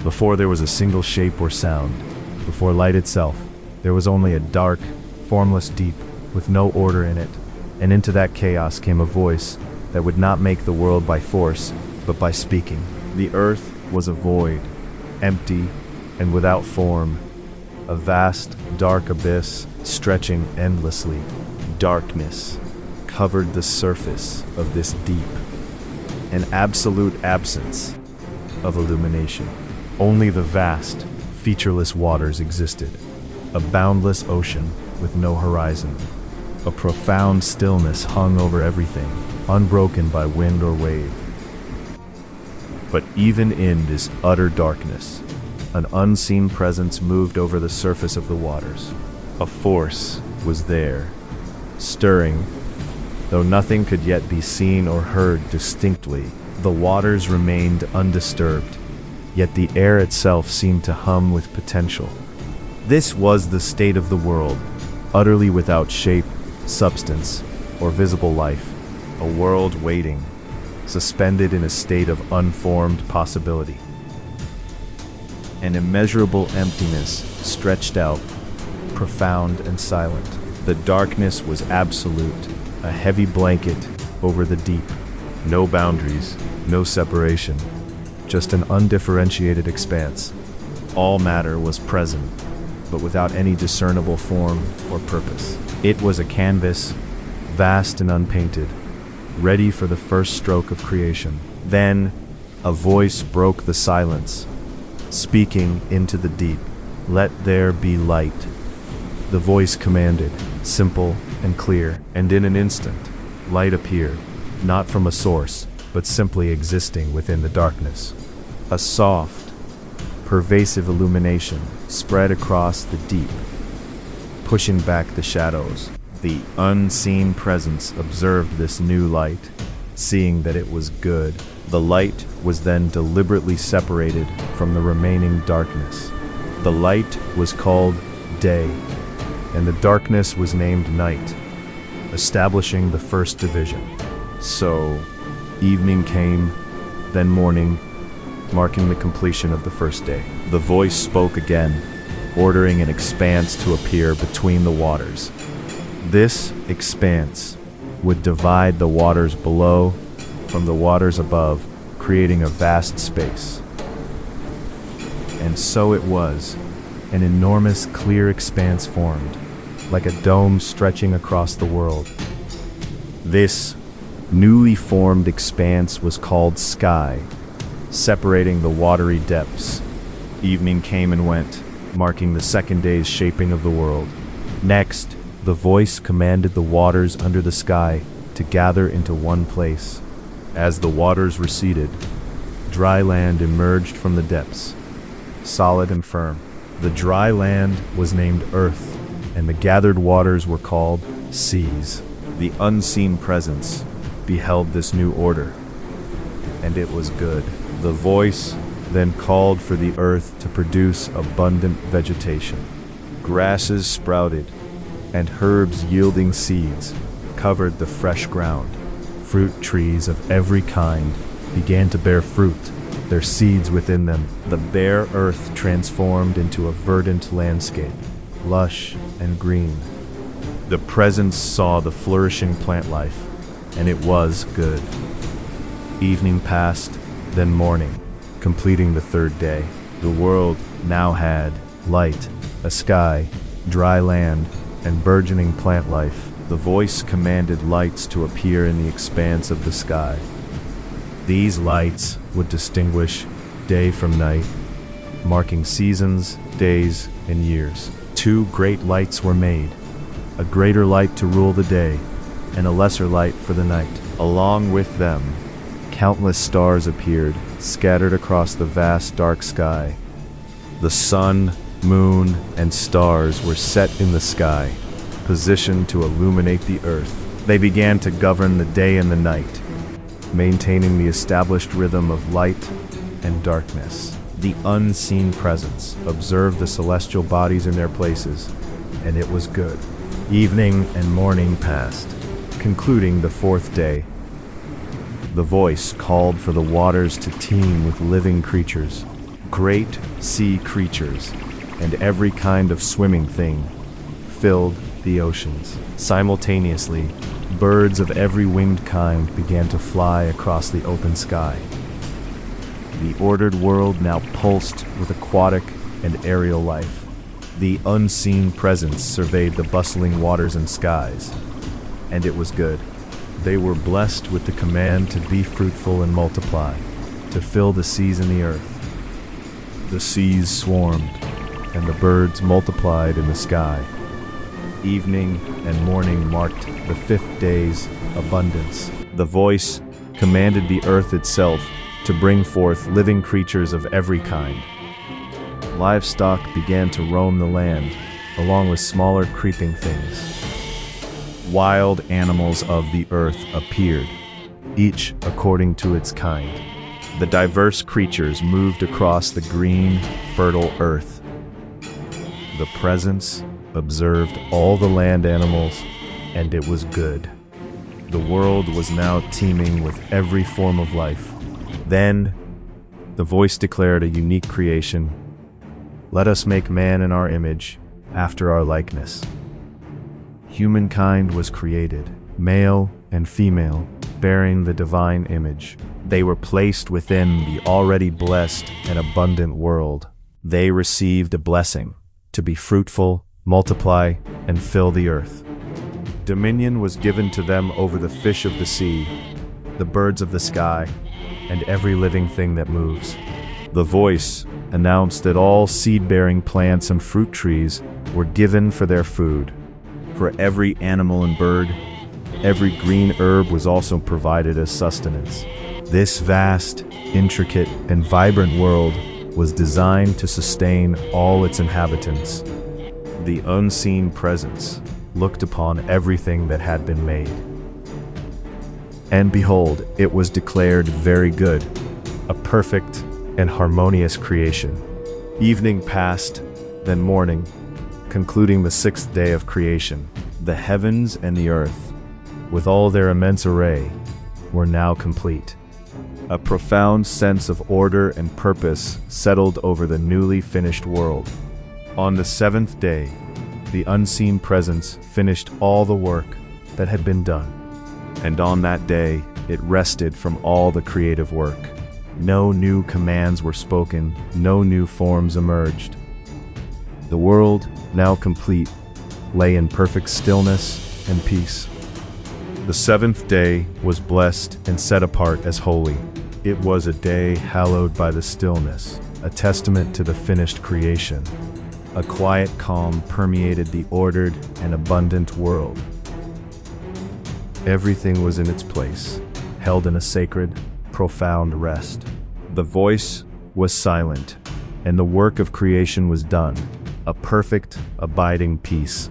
Before there was a single shape or sound, before light itself, there was only a dark, formless deep with no order in it, and into that chaos came a voice that would not make the world by force, but by speaking. The earth was a void, empty and without form, a vast, dark abyss stretching endlessly. Darkness covered the surface of this deep, an absolute absence of illumination. Only the vast, featureless waters existed, a boundless ocean with no horizon. A profound stillness hung over everything, unbroken by wind or wave. But even in this utter darkness, an unseen presence moved over the surface of the waters. A force was there, stirring, though nothing could yet be seen or heard distinctly. The waters remained undisturbed, yet the air itself seemed to hum with potential. This was the state of the world, utterly without shape, substance, or visible life. A world waiting, suspended in a state of unformed possibility. An immeasurable emptiness stretched out, profound and silent. The darkness was absolute, a heavy blanket over the deep. No boundaries, no separation, just an undifferentiated expanse. All matter was present, but without any discernible form or purpose. It was a canvas, vast and unpainted, ready for the first stroke of creation. Then, a voice broke the silence, speaking into the deep. "Let there be light." The voice commanded, simple and clear, and in an instant, light appeared, not from a source, but simply existing within the darkness. A soft, pervasive illumination spread across the deep, pushing back the shadows. The unseen presence observed this new light, seeing that it was good. The light was then deliberately separated from the remaining darkness. The light was called day, and the darkness was named night, establishing the first division. So, evening came, then morning, marking the completion of the first day. The voice spoke again, ordering an expanse to appear between the waters. This expanse would divide the waters below from the waters above, creating a vast space. And so it was, an enormous clear expanse formed, like a dome stretching across the world. This newly formed expanse was called sky, separating the watery depths. Evening came and went, marking the second day's shaping of the world. Next, the voice commanded the waters under the sky to gather into one place. As the waters receded, dry land emerged from the depths, solid and firm. The dry land was named Earth, and the gathered waters were called seas. The unseen presence beheld this new order, and it was good. The voice then called for the earth to produce abundant vegetation. Grasses sprouted, and herbs yielding seeds covered the fresh ground. Fruit trees of every kind began to bear fruit, their seeds within them. The bare earth transformed into a verdant landscape, lush and green. The presence saw the flourishing plant life, and it was good. Evening passed, then morning, completing the third day. The world now had light, a sky, dry land, and burgeoning plant life. The voice commanded lights to appear in the expanse of the sky. These lights would distinguish day from night, marking seasons, days, and years. Two great lights were made, a greater light to rule the day, and a lesser light for the night. Along with them, countless stars appeared, scattered across the vast dark sky. The sun, moon, and stars were set in the sky, positioned to illuminate the earth. They began to govern the day and the night, maintaining the established rhythm of light and darkness. The unseen presence observed the celestial bodies in their places, and it was good. Evening and morning passed, concluding the fourth day. The voice called for the waters to teem with living creatures. Great sea creatures and every kind of swimming thing filled the oceans. Simultaneously, birds of every winged kind began to fly across the open sky. The ordered world now pulsed with aquatic and aerial life. The unseen presence surveyed the bustling waters and skies, and it was good. They were blessed with the command to be fruitful and multiply, to fill the seas and the earth. The seas swarmed, and the birds multiplied in the sky. Evening and morning marked the 5th day's abundance. The voice commanded the earth itself to bring forth living creatures of every kind. Livestock began to roam the land, along with smaller creeping things. Wild animals of the earth appeared, each according to its kind. The diverse creatures moved across the green, fertile earth. The presence observed all the land animals, and it was good. The world was now teeming with every form of life. Then, the voice declared a unique creation. Let us make man in our image, after our likeness. Humankind was created, male and female, bearing the divine image. They were placed within the already blessed and abundant world. They received a blessing to be fruitful, multiply, and fill the earth. Dominion was given to them over the fish of the sea, the birds of the sky, and every living thing that moves. The voice announced that all seed-bearing plants and fruit trees were given for their food. For every animal and bird, every green herb was also provided as sustenance. This vast, intricate, and vibrant world was designed to sustain all its inhabitants. The unseen presence looked upon everything that had been made. And behold, it was declared very good, a perfect and harmonious creation. Evening passed, then morning, concluding the 6th day of creation. The heavens and the earth, with all their immense array, were now complete. A profound sense of order and purpose settled over the newly finished world. On the 7th day, the unseen presence finished all the work that had been done. And on that day, it rested from all the creative work. No new commands were spoken, no new forms emerged. The world, now complete, lay in perfect stillness and peace. The 7th day was blessed and set apart as holy. It was a day hallowed by the stillness, a testament to the finished creation. A quiet calm permeated the ordered and abundant world. Everything was in its place, held in a sacred, profound rest. The voice was silent, and the work of creation was done, a perfect, abiding peace.